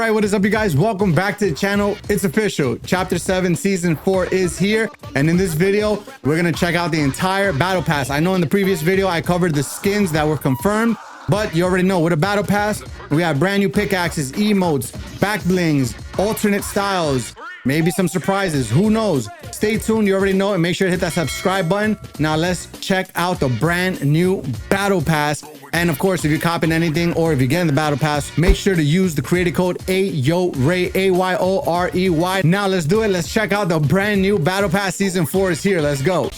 right, what is up, you guys? Welcome back to the channel. It's official. Chapter 7 Season 4 is here. And in this video, we're going to check out the entire battle pass. I know in the previous video, I covered the skins that were confirmed, but you already know with a battle pass, we have brand new pickaxes, emotes, back blings, alternate styles, maybe some surprises. Who knows? Stay tuned. You already know, and make sure to hit that subscribe button. Now let's check out the brand new battle pass. And of course, if you're copying anything or if you're getting the battle pass, make sure to use the creator code AYOREY, AYOREY. Now let's do it. Let's check out the brand new battle pass. Season 4 is here. Let's go.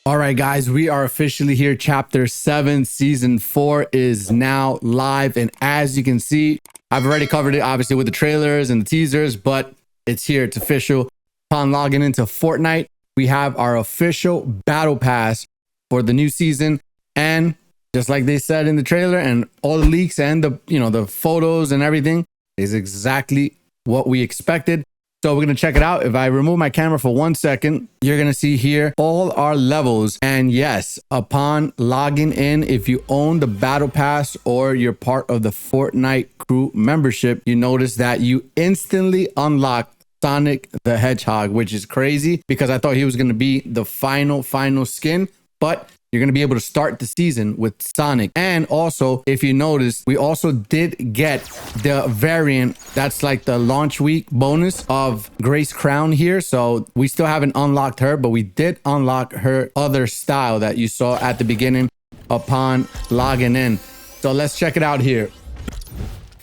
All right, guys, we are officially here. Chapter 7 Season 4 is now live, and as you can see, I've already covered it obviously with the trailers and the teasers, but it's here. It's official. Upon logging into Fortnite, we have our official battle pass for the new season. And just like they said in the trailer and all the leaks and the photos and everything is exactly what we expected. So we're going to check it out. If I remove my camera for 1 second, you're going to see here all our levels. And yes, upon logging in, if you own the battle pass or you're part of the Fortnite crew membership, you notice that you instantly unlock Sonic the Hedgehog, which is crazy because I thought he was going to be the final skin, but you're going to be able to start the season with Sonic. And also, if you notice, we also did get the variant that's like the launch week bonus of Grace Crowne here. So we still haven't unlocked her, but we did unlock her other style that you saw at the beginning upon logging in. So let's check it out here.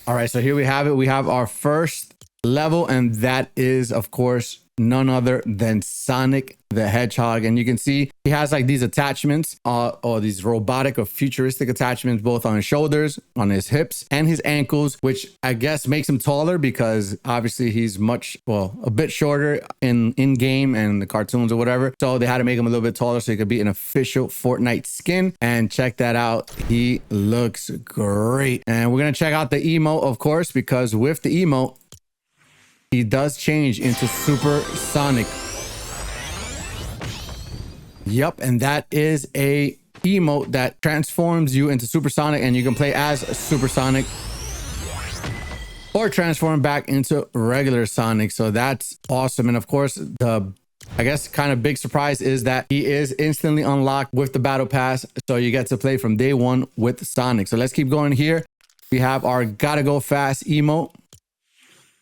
All right, so here we have it. We have our first level, and that is, of course, none other than Sonic the Hedgehog. And you can see he has like these attachments or these robotic or futuristic attachments both on his shoulders, on his hips, and his ankles, which I guess makes him taller because obviously he's a bit shorter in game and the cartoons or whatever. So they had to make him a little bit taller so he could be an official Fortnite skin. And check that out. He looks great. And we're going to check out the emote, of course, because with the emote, he does change into Super Sonic. Yep, and that is a emote that transforms you into Super Sonic, and you can play as Super Sonic or transform back into regular Sonic. So that's awesome. And of course, the I guess kind of big surprise is that he is instantly unlocked with the battle pass. So you get to play from day one with Sonic. So let's keep going here. We have our gotta go fast emote.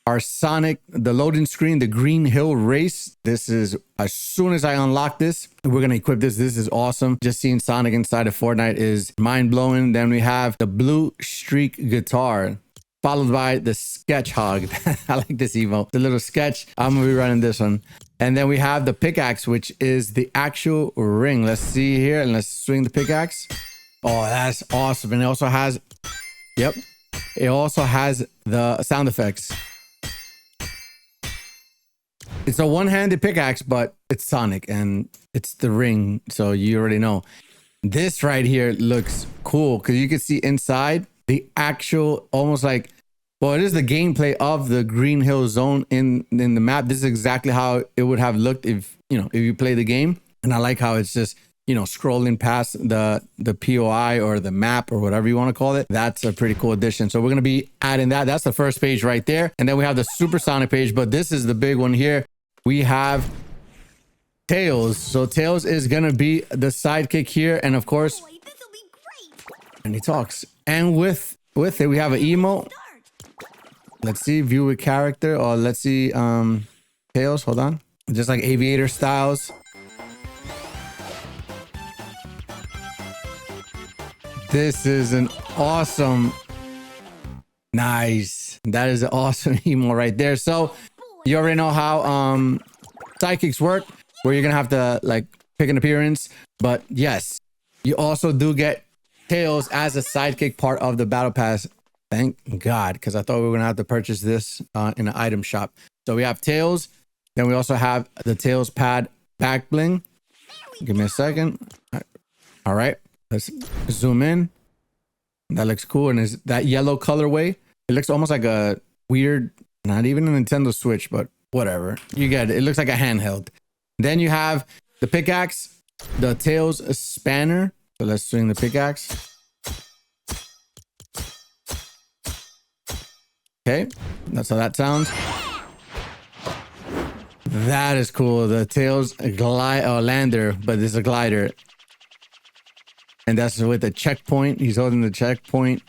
Our Sonic, the loading screen, the Green Hill Race. This is, as soon as I unlock this, we're going to equip this. This is awesome. Just seeing Sonic inside of Fortnite is mind-blowing. Then we have the Blue Streak Guitar, followed by the Sketch Hog. I like this emote. The little sketch. I'm going to be running this one. And then we have the pickaxe, which is the actual ring. Let's see here, and let's swing the pickaxe. Oh, that's awesome. And it also has, yep, it also has the sound effects. It's a one-handed pickaxe, but it's Sonic and it's the ring. So you already know. This right here looks cool because you can see inside the actual, almost like, well, it is the gameplay of the Green Hill Zone in the map. This is exactly how it would have looked if you play the game. And I like how it's just, scrolling past the POI or the map or whatever you want to call it. That's a pretty cool addition. So we're going to be adding that. That's the first page right there. And then we have the Super Sonic page, but this is the big one here. We have Tails. So Tails is going to be the sidekick here. And of course, boy, this'll be great. And he talks. And with it, we have an emote. Let's see, view with character, or let's see, Tails, hold on. Just like aviator styles. This is an awesome, nice. That is an awesome emote right there. So you already know how sidekicks work, where you're gonna have to like pick an appearance. But yes, you also do get Tails as a sidekick part of the battle pass. Thank God, because I thought we were gonna have to purchase this in an item shop. So we have Tails. Then we also have the Tails pad back bling. Give me a second. All right, let's zoom in. That looks cool, and is that yellow colorway? It looks almost like a weird, not even a Nintendo Switch, but whatever. You get it. It looks like a handheld. Then you have the pickaxe, the tails spanner. So let's swing the pickaxe. Okay, that's how that sounds. That is cool. The tails lander, but this is a glider. And that's with the checkpoint. He's holding the checkpoint.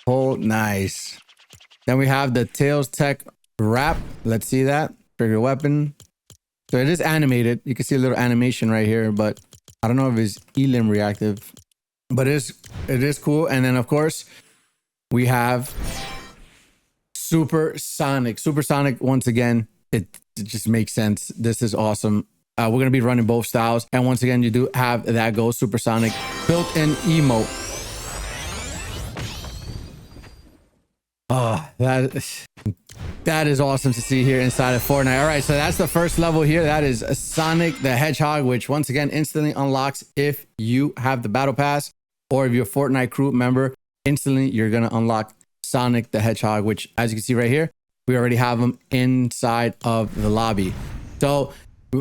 Oh, nice. Then we have the tails tech wrap. Let's see that. Trigger weapon. So it is animated. You can see a little animation right here, but I don't know if it's elim reactive. But it is cool. And then of course, we have Supersonic. Supersonic, once again, it just makes sense. This is awesome. We're going to be running both styles. And once again, you do have that Go Supersonic built-in emote. Oh, that is awesome to see here inside of Fortnite. All right, so that's the first level here. That is Sonic the Hedgehog, which once again instantly unlocks if you have the Battle Pass or if you're a Fortnite crew member. Instantly, you're going to unlock Sonic the Hedgehog, which as you can see right here, we already have them inside of the lobby. So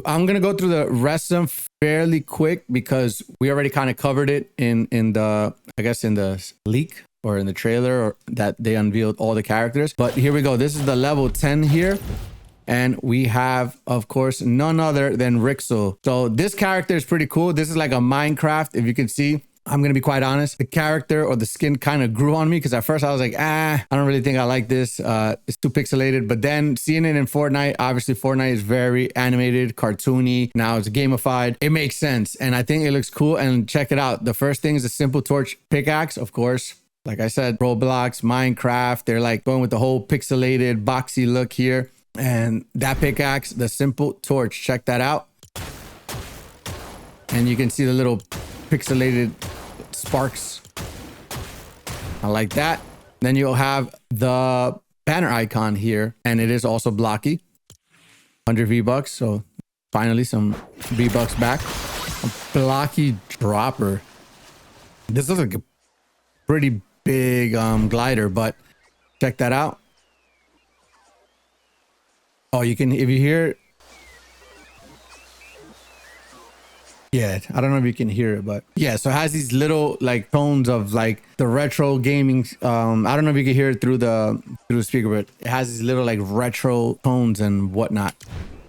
I'm going to go through the rest of them fairly quick because we already kind of covered it in the, I guess in the leak or in the trailer or that they unveiled all the characters. But here we go. This is the level 10 here. And we have, of course, none other than Rixel. So this character is pretty cool. This is like a Minecraft, if you can see. I'm going to be quite honest. The character or the skin kind of grew on me because at first I was like, I don't really think I like this. It's too pixelated. But then seeing it in Fortnite, obviously Fortnite is very animated, cartoony. Now it's gamified. It makes sense. And I think it looks cool. And check it out. The first thing is a simple torch pickaxe, of course. Like I said, Roblox, Minecraft, they're like going with the whole pixelated, boxy look here. And that pickaxe, the simple torch, check that out. And you can see the little pixelated sparks. I like that. Then you'll have the banner icon here, and it is also blocky. 100 V-Bucks, so finally some V-Bucks back. A blocky dropper. This looks like a pretty big glider, but check that out. Oh, you can, if you hear, yeah, I don't know if you can hear it, but yeah, so it has these little like tones of like the retro gaming. I don't know if you can hear it through the speaker, but it has these little like retro tones and whatnot,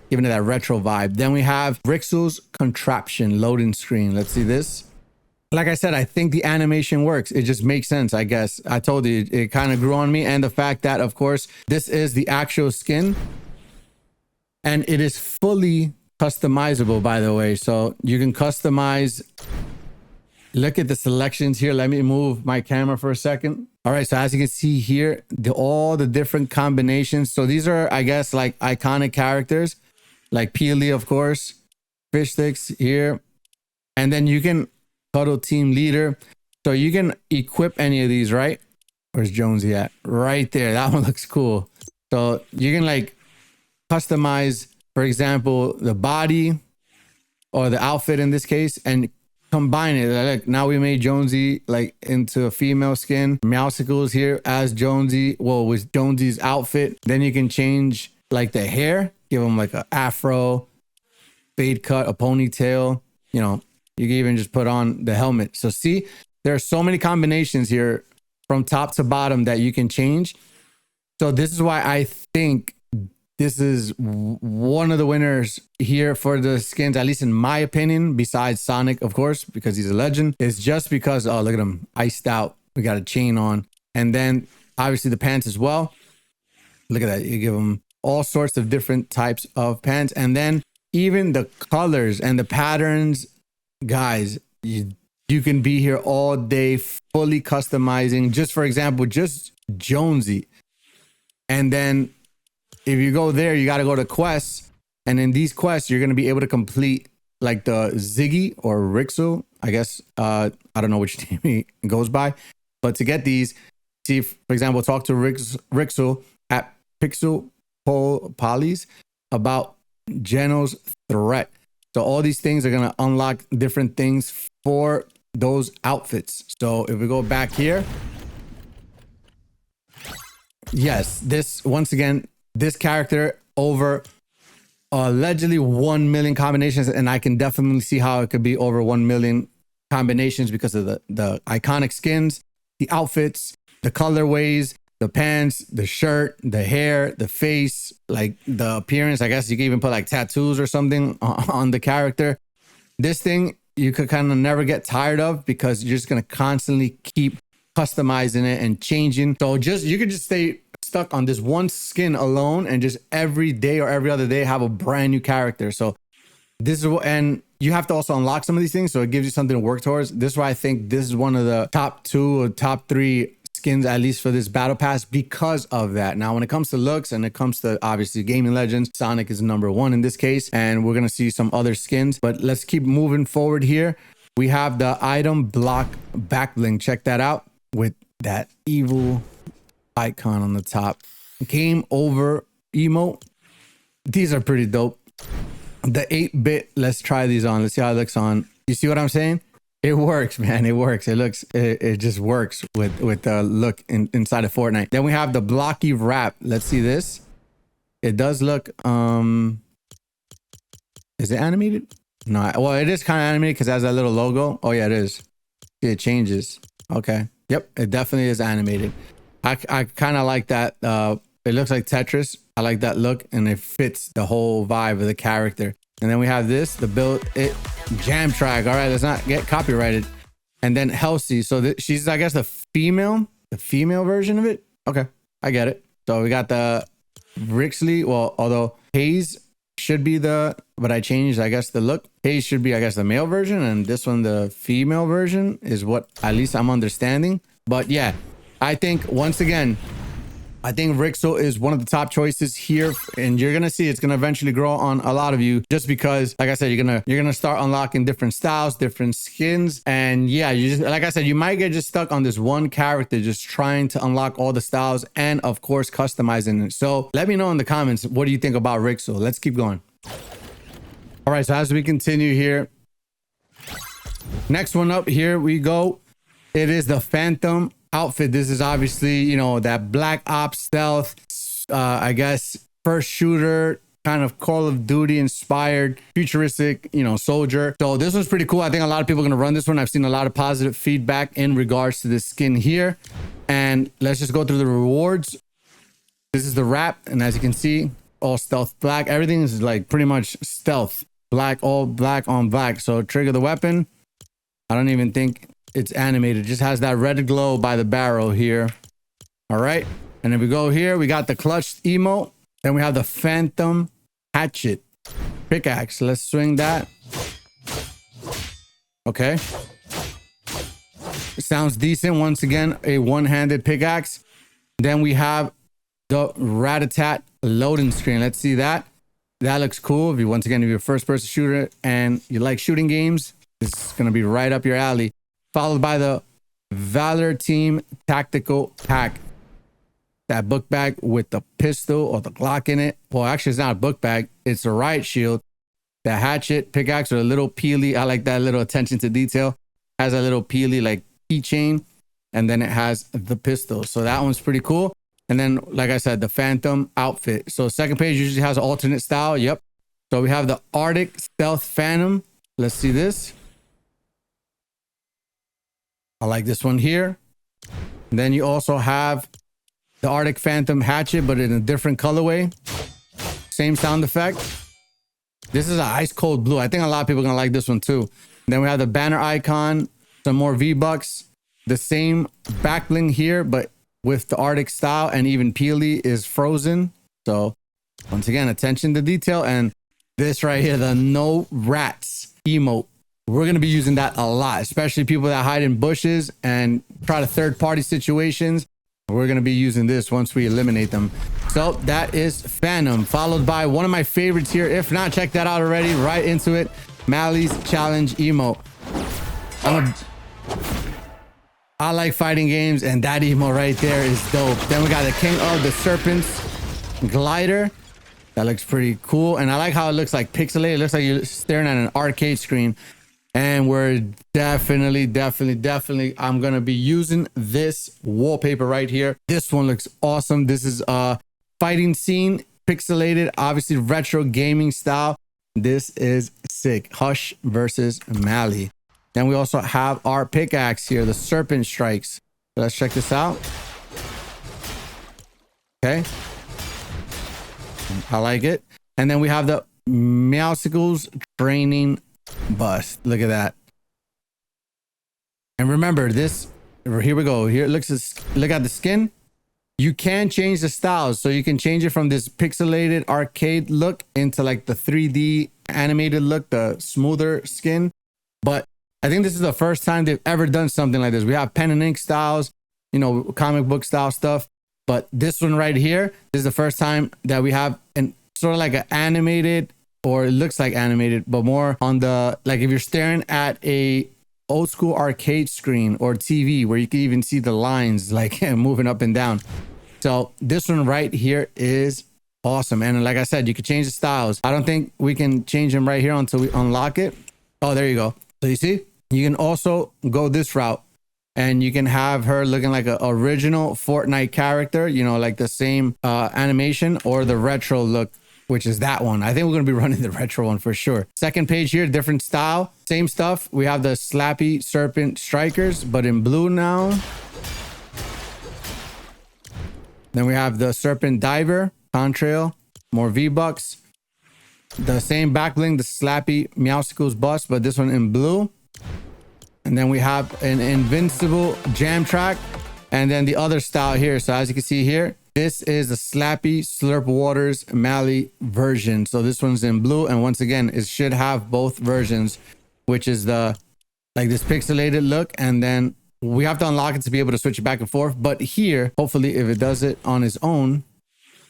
giving it that retro vibe. Then we have Rixel's contraption loading screen. Let's see this. Like I said, I think the animation works. It just makes sense, I guess. I told you, it kind of grew on me. And the fact that, of course, this is the actual skin. And it is fully customizable, by the way. So you can customize. Look at the selections here. Let me move my camera for a second. All right, so as you can see here, all the different combinations. So these are, I guess, like iconic characters. Like Peely, of course. Fish sticks here. And then you can Cuddle team leader. So you can equip any of these, right? Where's Jonesy at? Right there. That one looks cool. So you can like customize, for example, the body or the outfit in this case, and combine it. Like now we made Jonesy like into a female skin. Meowscles here as Jonesy. Well, with Jonesy's outfit. Then you can change like the hair, give him like an afro, fade cut, a ponytail, you know. You can even just put on the helmet. So see, there are so many combinations here from top to bottom that you can change. So this is why I think this is one of the winners here for the skins, at least in my opinion, besides Sonic, of course, because he's a legend. It's just because, oh, look at him, iced out. We got a chain on. And then obviously the pants as well. Look at that. You give them all sorts of different types of pants. And then even the colors and the patterns. Guys, you can be here all day fully customizing, just for example, just Jonesy. And then if you go there, you got to go to quests. And in these quests, you're going to be able to complete like the Ziggy or Rixel. I guess, I don't know which name he goes by. But to get these, see, if, for example, talk to Rixel at Pixel Polys about Geno's threat. So all these things are going to unlock different things for those outfits. So if we go back here. Yes, this, once again, this character over allegedly 1 million combinations, and I can definitely see how it could be over 1 million combinations because of the iconic skins, the outfits, the colorways, the pants, the shirt, the hair, the face, like the appearance. I guess you can even put like tattoos or something on the character. This thing you could kind of never get tired of because you're just going to constantly keep customizing it and changing. So you could just stay stuck on this one skin alone and just every day or every other day have a brand new character. So this is what, and you have to also unlock some of these things, so it gives you something to work towards. This is why I think this is one of the top 2 or top 3 skins, at least for this battle pass, because of that. Now when it comes to looks and it comes to obviously gaming legends, Sonic is number 1 in this case, and we're gonna see some other skins, but let's keep moving forward here. We have the item block back bling. Check that out with that evil icon on the top. Game over emote. These are pretty dope. The 8-bit, let's try these on. Let's see how it looks on. You see what I'm saying? It works, man. It works. It just works with the look inside of Fortnite. Then we have the blocky wrap. Let's see this. It does look, is it animated? No, well, it is kind of animated because it has that little logo. Oh yeah, it is. See, it changes. Okay. Yep, it definitely is animated. I kind of like that. It looks like Tetris. I like that look, and it fits the whole vibe of the character. And then we have this, the build it jam track. All right, let's not get copyrighted. And then Healthy. So she's, I guess, the female version of it. Okay, I get it. So we got the Rixel. Well, although Haze should be but I changed, I guess, the look. Haze should be, I guess, the male version, and this one, the female version, is what at least I'm understanding. But yeah, I think once again, I think Rixel is one of the top choices here, and you're gonna see it's gonna eventually grow on a lot of you, just because, like I said, you're gonna start unlocking different styles, different skins, and yeah, you just, like I said, you might get just stuck on this one character, just trying to unlock all the styles and of course customizing it. So let me know in the comments, what do you think about Rixel? Let's keep going. All right, so as we continue here, next one up, here we go. It is the Phantom outfit. This is obviously, you know, that Black Ops stealth, I guess, first shooter, kind of Call of Duty inspired, futuristic, you know, soldier. So this was pretty cool. I think a lot of people are going to run this one. I've seen a lot of positive feedback in regards to this skin here. And let's just go through the rewards. This is the wrap. And as you can see, all stealth black. Everything is like pretty much stealth black, all black on black. So trigger the weapon. I don't even think it's animated. It just has that red glow by the barrel here. All right. And if we go here, we got the clutch emote. Then we have the Phantom hatchet pickaxe. Let's swing that. Okay. It sounds decent. Once again, a one-handed pickaxe. Then we have the rat-a-tat loading screen. Let's see that. That looks cool. If you're a first-person shooter and you like shooting games, this is going to be right up your alley. Followed by the Valor Team Tactical Pack. That book bag with the pistol or the Glock in it. Well, actually, it's not a book bag. It's a riot shield. The hatchet pickaxe with a little peely. I like that little attention to detail. Has a little peely like keychain. And then it has the pistol. So that one's pretty cool. And then, like I said, the Phantom outfit. So second page usually has an alternate style. Yep. So we have the Arctic Stealth Phantom. Let's see this. I like this one here. And then you also have the Arctic Phantom hatchet, but in a different colorway. Same sound effect. This is an ice cold blue. I think a lot of people are going to like this one too. And then we have the banner icon, some more V-Bucks, the same back bling here, but with the Arctic style, and even peely is frozen. So once again, attention to detail. And this right here, the no rats emote. We're going to be using that a lot, especially people that hide in bushes and try to third-party situations. We're going to be using this once we eliminate them. So that is Phantom, followed by one of my favorites here. If not, check that out already. Right into it. Malley's Challenge emote. I like fighting games, and that emote right there is dope. Then we got the King of the Serpents glider. That looks pretty cool. And I like how it looks like pixelated. It looks like you're staring at an arcade screen. And we're definitely, I'm going to be using this wallpaper right here. This one looks awesome. This is a fighting scene pixelated, obviously retro gaming style. This is sick. Hush versus Mally. Then we also have our pickaxe here, the serpent strikes. Let's check this out. Okay. I like it. And then we have the Meowscles training bust. Look at that. And remember this, here we go. Here, look at the skin. You can change the styles. So you can change it from this pixelated arcade look into like the 3D animated look, the smoother skin. But I think this is the first time they've ever done something like this. We have pen and ink styles, you know, comic book style stuff. But this one right here, this is the first time that we have an sort of like an animated, or it looks like animated, but more on the, like if you're staring at a old school arcade screen or TV where you can even see the lines like moving up and down. So this one right here is awesome. And like I said, you can change the styles. I don't think we can change them right here until we unlock it. Oh, there you go. So you see, you can also go this route and you can have her looking like an original Fortnite character, you know, like the same animation, or the retro look, which is that one. I think we're going to be running the retro one for sure. Second page here, different style, same stuff. We have the Slappy Serpent Strikers, but in blue now. Then we have the Serpent Diver, Contrail, more V-Bucks. The same back bling, the Slappy Meowscles Bust, but this one in blue. And then we have an Invincible Jam Track. And then the other style here. So as you can see here, this is the Slappy Slurp Waters Mally version. So this one's in blue. And once again, it should have both versions, which is the, like this pixelated look. And then we have to unlock it to be able to switch it back and forth. But here, hopefully if it does it on its own,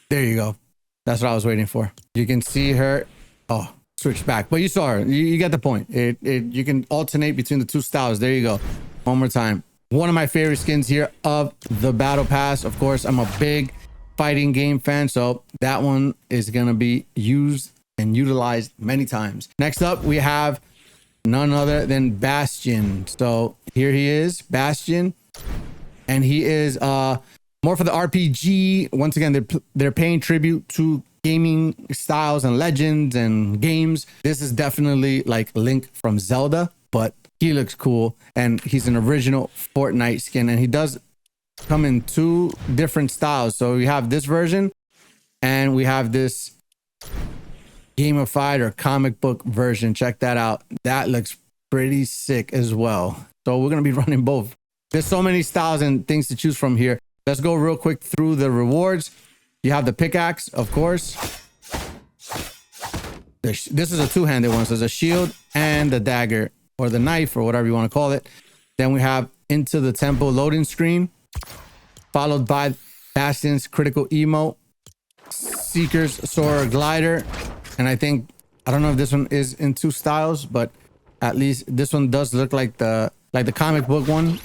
there you go. That's what I was waiting for. You can see her. Oh, switch back. But you saw her. You get the point. You can alternate between the two styles. There you go. One more time. One of my favorite skins here of the battle pass. Of course, I'm a big fighting game fan, so that one is going to be used and utilized many times. Next up, we have none other than Bastion. So here he is, Bastion, and he is more for the RPG. Once again, they're paying tribute to gaming styles and legends and games. This is definitely like Link from Zelda, but he looks cool, and he's an original Fortnite skin, and he does come in two different styles. So we have this version, and we have this gamified or comic book version. Check that out. That looks pretty sick as well. So we're gonna be running both. There's so many styles and things to choose from here. Let's go real quick through the rewards. You have the pickaxe, of course. This is a two-handed one, so there's a shield and the dagger, or the knife, or whatever you want to call it. Then we have Into the Temple loading screen, followed by Bastion's critical emote, Seeker's Soarer glider. And I don't know if this one is in two styles, but at least this one does look like the comic book one.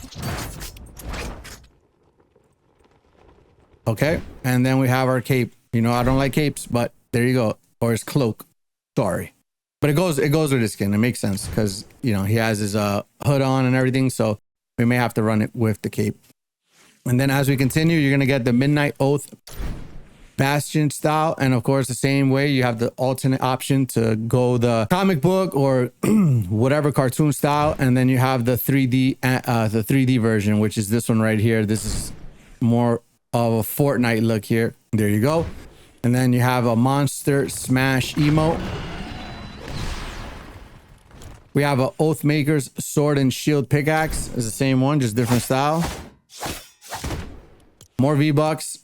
Okay, and then we have our cape. You know, I don't like capes, but there you go. Or his cloak. Sorry. But it goes with his skin. It makes sense because, you know, he has his hood on and everything. So we may have to run it with the cape. And then as we continue, you're going to get the Midnight Oath Bastion style. And of course, the same way, you have the alternate option to go the comic book or whatever cartoon style. And then you have the 3D version, which is this one right here. This is more of a Fortnite look here. There you go. And then you have a Monster Smash emote. We have a Oathmaker's Sword and Shield pickaxe. It's the same one, just different style. More V-Bucks.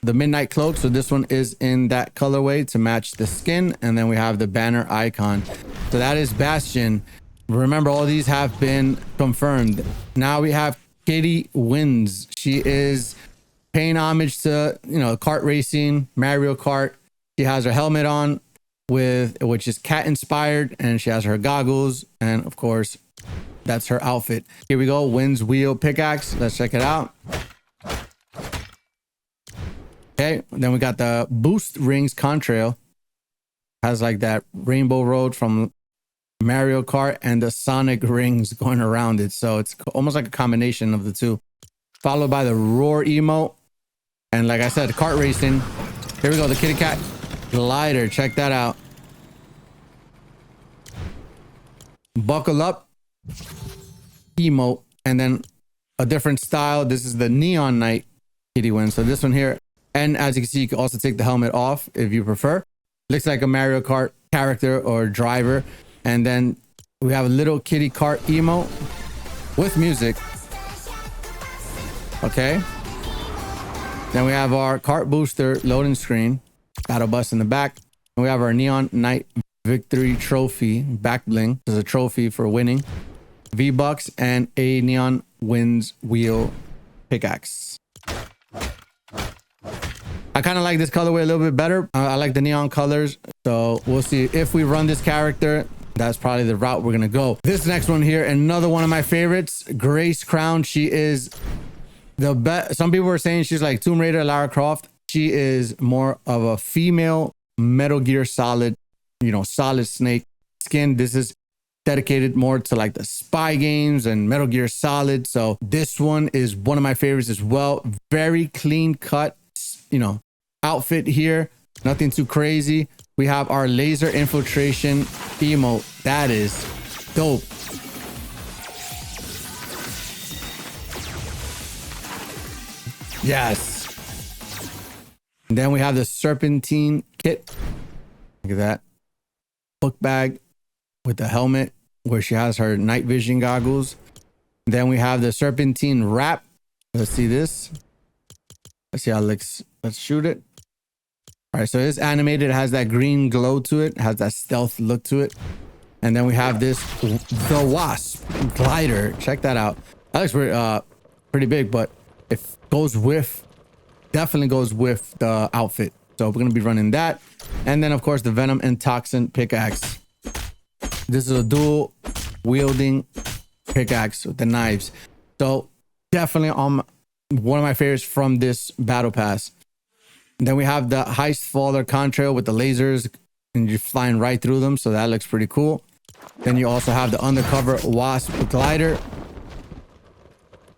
The Midnight Cloak. So this one is in that colorway to match the skin. And then we have the banner icon. So that is Bastion. Remember, all these have been confirmed. Now we have Kitty Wins. She is paying homage to, you know, kart racing, Mario Kart. She has her helmet on, which is cat inspired, and she has her goggles, and of course that's her outfit. Here we go, Wind's Wheel pickaxe. Let's check it out. Okay, then we got the Boost Rings Contrail. Has like that rainbow road from Mario Kart and the Sonic rings going around it, so it's almost like a combination of the two. Followed by the Roar emote, and like I said, kart racing. Here we go, the kitty cat. glider. Check that out. Buckle up emote, and then a different style. This is the Neon Knight kitty win. So this one here, and as you can see, you can also take the helmet off if you prefer. Looks like a Mario Kart character or driver. And then we have a little kitty cart emote with music. Okay. Then we have our cart booster loading screen, battle bus in the back. And we have our Neon Knight victory trophy back bling. This is a trophy for winning. V-Bucks and a Neon Winds wheel pickaxe. I kind of like this colorway a little bit better. I like the neon colors. So we'll see if we run this character. That's probably the route we're going to go. This next one here, another one of my favorites, Grace Crowne. She is the best. Some people are saying she's like Tomb Raider, Lara Croft. She is more of a female Metal Gear Solid, you know, Solid Snake skin. This is dedicated more to like the spy games and Metal Gear Solid. So this one is one of my favorites as well. Very clean cut, you know, outfit here. Nothing too crazy. We have our laser infiltration emote. That is dope. Yes. And then we have the serpentine kit. Look at that. Book bag with the helmet where she has her night vision goggles. Then we have the serpentine wrap. Let's see this. Let's see how it looks. Let's shoot it. All right, so it's animated. It has that green glow to it. It has that stealth look to it. And then we have this, the Wasp glider. Check that out. That looks pretty big, but it goes with, definitely goes with the outfit. So we're going to be running that. And then, of course, the Venom and Toxin pickaxe. This is a dual wielding pickaxe with the knives. So definitely one of my favorites from this battle pass. And then we have the Heist Faller contrail with the lasers and you're flying right through them. So that looks pretty cool. Then you also have the undercover Wasp glider,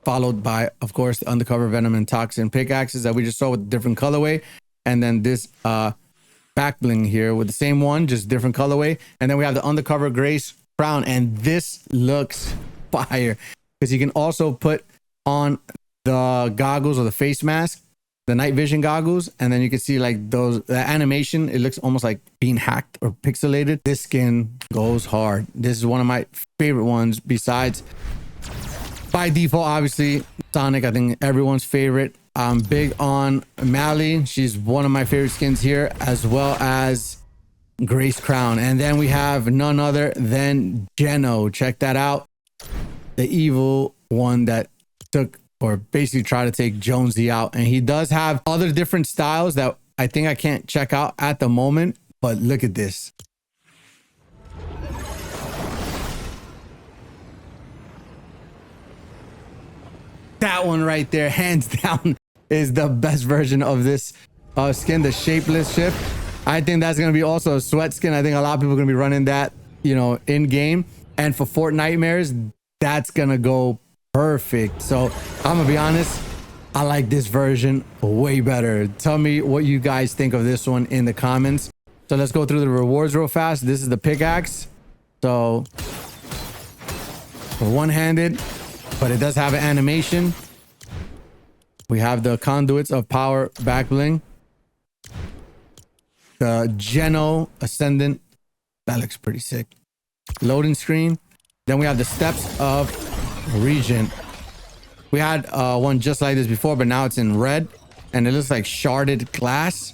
followed by, of course, the undercover Venom and Toxin pickaxes that we just saw with different colorway. And then this back bling here with the same one, just different colorway. And then we have the undercover Grace Crowne, and this looks fire because you can also put on the goggles or the face mask, the night vision goggles, and then you can see like the animation. It looks almost like being hacked or pixelated. This skin goes hard. This is one of my favorite ones besides, by default, obviously, Sonic. I think everyone's favorite. I'm big on Mally. She's one of my favorite skins here, as well as Grace Crowne. And then we have none other than Geno. Check that out. The evil one that took, or basically try to take Jonesy out. And he does have other different styles that I think I can't check out at the moment, but look at this. That one right there, hands down, is the best version of this skin, the shapeless shift. I think that's going to be also a sweat skin. I think a lot of people are going to be running that, you know, in game. And for Fortnitemares, that's going to go perfect. So I'm gonna be honest, I like this version way better. Tell me what you guys think of this one in the comments. So let's go through the rewards real fast. This is the pickaxe. So one-handed, but it does have an animation. We have the conduits of power back bling, the Geno ascendant. That looks pretty sick. Loading screen. Then we have the steps of Regent. We had one just like this before, but now it's in red and it looks like sharded glass.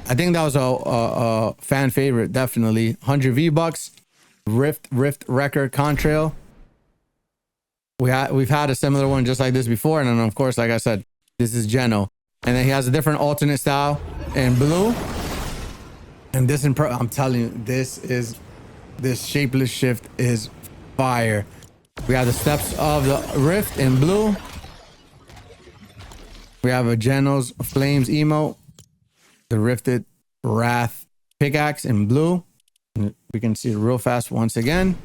I think that was a fan favorite, definitely. 100 V-Bucks. Rift Wrecker contrail. We've had a similar one just like this before, and then of course, like I said, this is Geno, and then he has a different alternate style in blue. And this I'm telling you, this shapeless shift is fire. We have the steps of the rift in blue. We have a Geno's flames emote, the rifted wrath pickaxe in blue. We can see it real fast once again.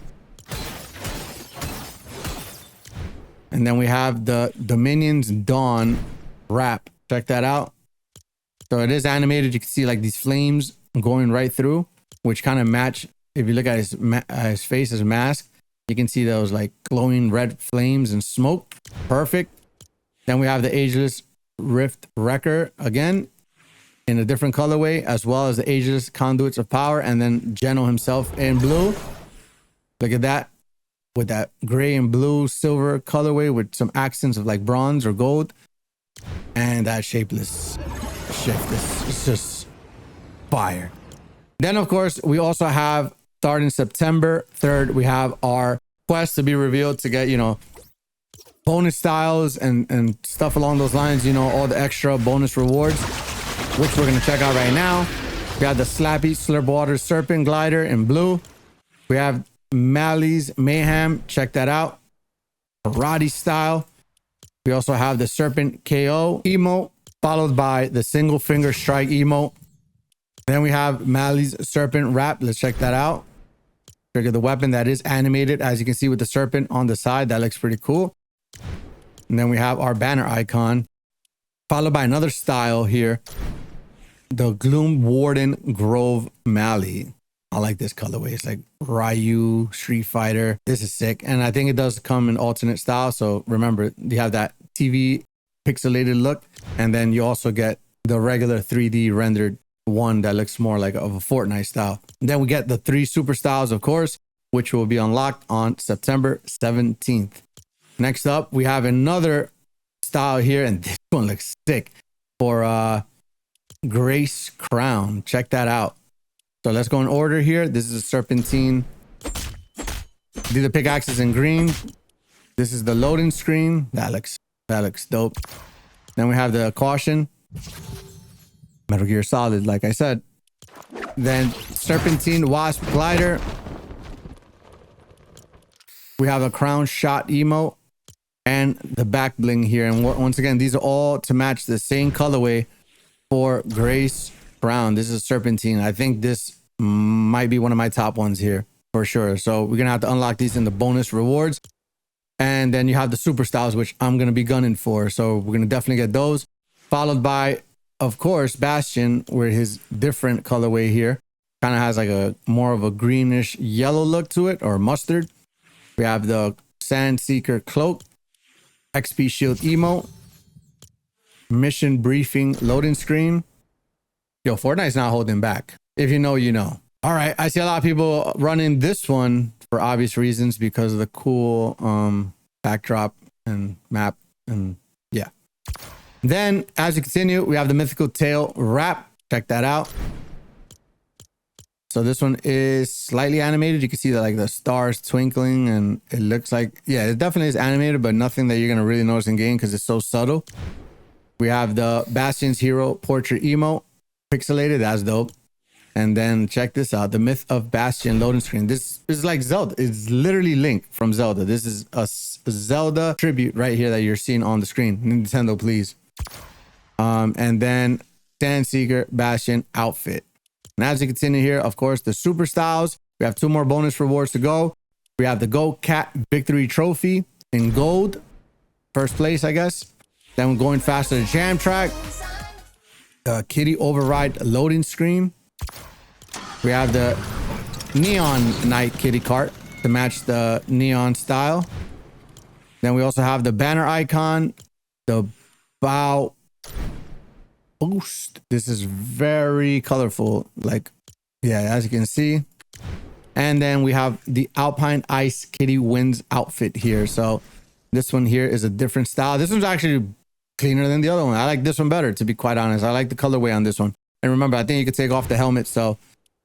And then we have the Dominion's Dawn wrap. Check that out. So it is animated. You can see like these flames going right through, which kind of match. If you look at his face, his mask, you can see those like glowing red flames and smoke. Perfect. Then we have the Ageless Rift Wrecker again in a different colorway, as well as the Ageless Conduits of Power, and then Geno himself in blue. Look at that, with that gray and blue silver colorway with some accents of like bronze or gold, and that shapeless shift. It's just fire. Then of course we also have, starting September 3rd, we have our quest to be revealed to get, you know, bonus styles and stuff along those lines, you know, all the extra bonus rewards, which we're going to check out right now. We have the Slappy Slurp Water Serpent Glider in blue. We have Malley's Mayhem. Check that out. Karate style. We also have the Serpent KO emote, followed by the Single Finger Strike emote. Then we have Malley's Serpent Wrap. Let's check that out. Trigger the weapon that is animated, as you can see with the serpent on the side. That looks pretty cool. And then we have our banner icon, followed by another style here, the Gloom Warden Grove Malley. I like this colorway. It's like Ryu, Street Fighter. This is sick. And I think it does come in alternate style. So remember, you have that TV pixelated look. And then you also get the regular 3D rendered one that looks more like of a Fortnite style. And then we get the 3 super styles, of course, which will be unlocked on September 17th. Next up, we have another style here. And this one looks sick for Grace Crowne. Check that out. So let's go in order here. This is a serpentine. These are pickaxes in green. This is the loading screen. That looks dope. Then we have the caution. Metal Gear Solid, like I said. Then serpentine wasp glider. We have a crown shot emote and the back bling here. And once again, these are all to match the same colorway for Grace Crowne. This is serpentine. I think this might be one of my top ones here for sure. So we're gonna have to unlock these in the bonus rewards. And then you have the super styles, which I'm gonna be gunning for. So we're gonna definitely get those. Followed by, of course, Bastion, where his different colorway here kind of has like a more of a greenish yellow look to it, or mustard. We have the Sand Seeker Cloak, XP Shield emote, mission briefing loading screen. Yo, Fortnite's not holding back. If you know, you know. All right, I see a lot of people running this one for obvious reasons because of the cool backdrop and map, and yeah. Then as we continue, we have the Mythical Tail wrap. Check that out. So this one is slightly animated. You can see that like the stars twinkling, and it looks like, yeah, it definitely is animated, but nothing that you're gonna really notice in game because it's so subtle. We have the Bastion's Hero Portrait emote, pixelated. That's dope. And then check this out, the Myth of Bastion loading screen. This is like Zelda. It's literally Link from Zelda. This is a Zelda tribute right here that you're seeing on the screen. Nintendo, please. And then Sand Seeker Bastion outfit. And as you continue here, of course, the super styles. We have 2 more bonus rewards to go. We have the Go Cat Victory Trophy in gold. First place, I guess. Then we're going faster to Jam Track. Kitty Override loading screen. We have the Neon Night Kitty Cart to match the neon style. Then we also have the banner icon, the Bow Boost. This is very colorful, like, yeah, as you can see. And then we have the Alpine Ice Kitty Winds outfit here. So this one here is a different style. This one's actually cleaner than the other one. I like this one better, to be quite honest. I like the colorway on this one. And remember, I think you could take off the helmet, so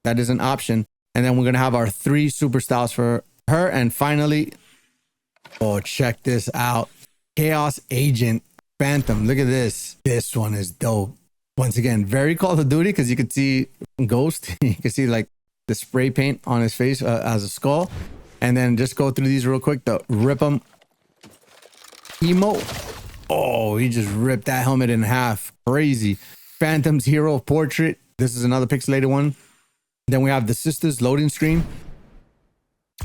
that is an option. And then we're gonna have our 3 super styles for her. And finally, oh, check this out, Chaos Agent Phantom. Look at this. This one is dope. Once again, very Call of Duty, because you can see Ghost. You can see like the spray paint on his face as a skull. And then just go through these real quick. The Rip 'em emote. Oh, he just ripped that helmet in half. Crazy. Phantom's Hero Portrait. This is another pixelated one. Then we have the Sisters loading screen.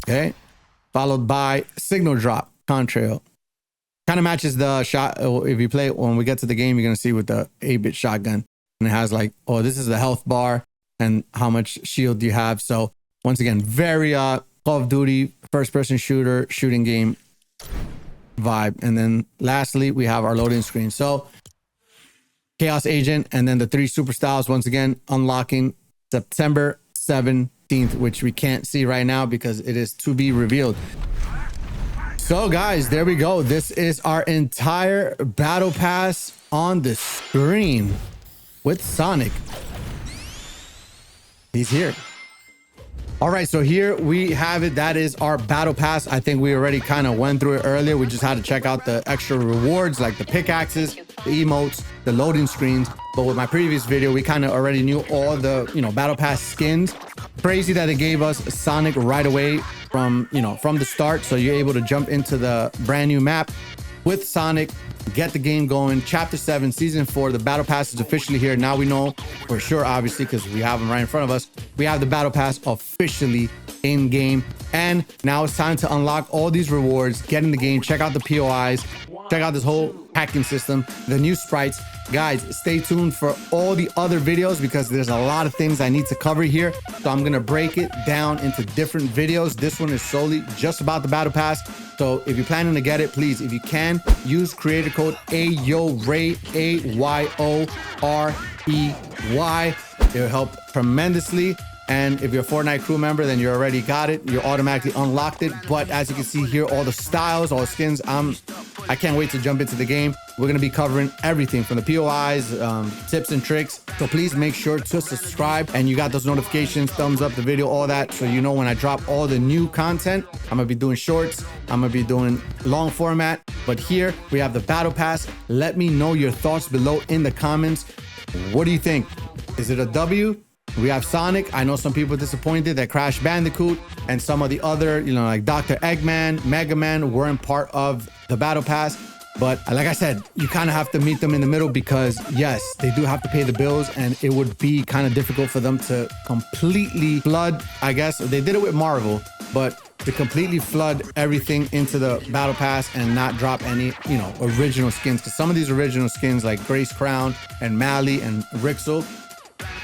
Okay. Followed by Signal Drop Contrail. Kind of matches the shot. If you play it, when we get to the game, you're going to see with the 8-bit shotgun. and it has like, oh, this is the health bar and how much shield you have. So once again, very Call of Duty first person shooting game vibe. And then lastly, we have our loading screen. So Chaos Agent and then the 3 super styles, once again, unlocking September 17th, which we can't see right now because it is to be revealed. So guys, there we go. This is our entire battle pass on the screen with Sonic. He's here. All right, so here we have it. That is our battle pass. I think we already kind of went through it earlier. We just had to check out the extra rewards like the pickaxes, the emotes, the loading screens. But with my previous video, we kind of already knew all the, battle pass skins. Crazy that they gave us Sonic right away from the start. So you're able to jump into the brand new map with Sonic, get the game going. Chapter 7, Season 4, the Battle Pass is officially here. Now we know for sure, obviously, because we have them right in front of us. We have the Battle Pass officially in game. And now it's time to unlock all these rewards, get in the game, check out the POIs, check out this whole hacking system, the new sprites. Guys, stay tuned for all the other videos because there's a lot of things I need to cover here. So I'm going to break it down into different videos. This one is solely just about the Battle Pass. So if you're planning to get it, please, if you can, use creator code AYOREY, AYOREY. It'll help tremendously. And if you're a Fortnite crew member, then you already got it. You're automatically unlocked it. But as you can see here, all the styles, all the skins, I can't wait to jump into the game. We're going to be covering everything from the POIs, tips and tricks. So please make sure to subscribe and you got those notifications, thumbs up the video, all that. So you know when I drop all the new content. I'm going to be doing shorts. I'm going to be doing long format. But here we have the Battle Pass. Let me know your thoughts below in the comments. What do you think? Is it a W? We have Sonic. I know some people are disappointed that Crash Bandicoot and some of the other, like Dr. Eggman, Mega Man weren't part of the Battle Pass. But like I said, you kind of have to meet them in the middle because yes, they do have to pay the bills and it would be kind of difficult for them to completely flood. I guess they did it with Marvel, but to completely flood everything into the Battle Pass and not drop any, original skins. Because some of these original skins like Grace Crowne and Mally and Rixel,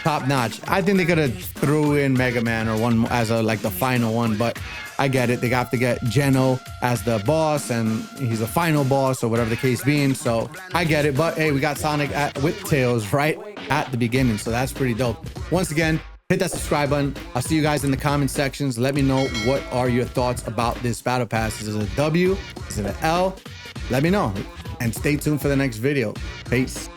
top notch. I think they could have threw in Mega Man or one as the final one, but I get it. They have to get Geno as the boss and he's a final boss or whatever the case being. So I get it. But hey, we got Sonic with Tails right at the beginning. So that's pretty dope. Once again, hit that subscribe button. I'll see you guys in the comment sections. Let me know what are your thoughts about this Battle Pass. Is it a W? Is it an L? Let me know. And stay tuned for the next video. Peace.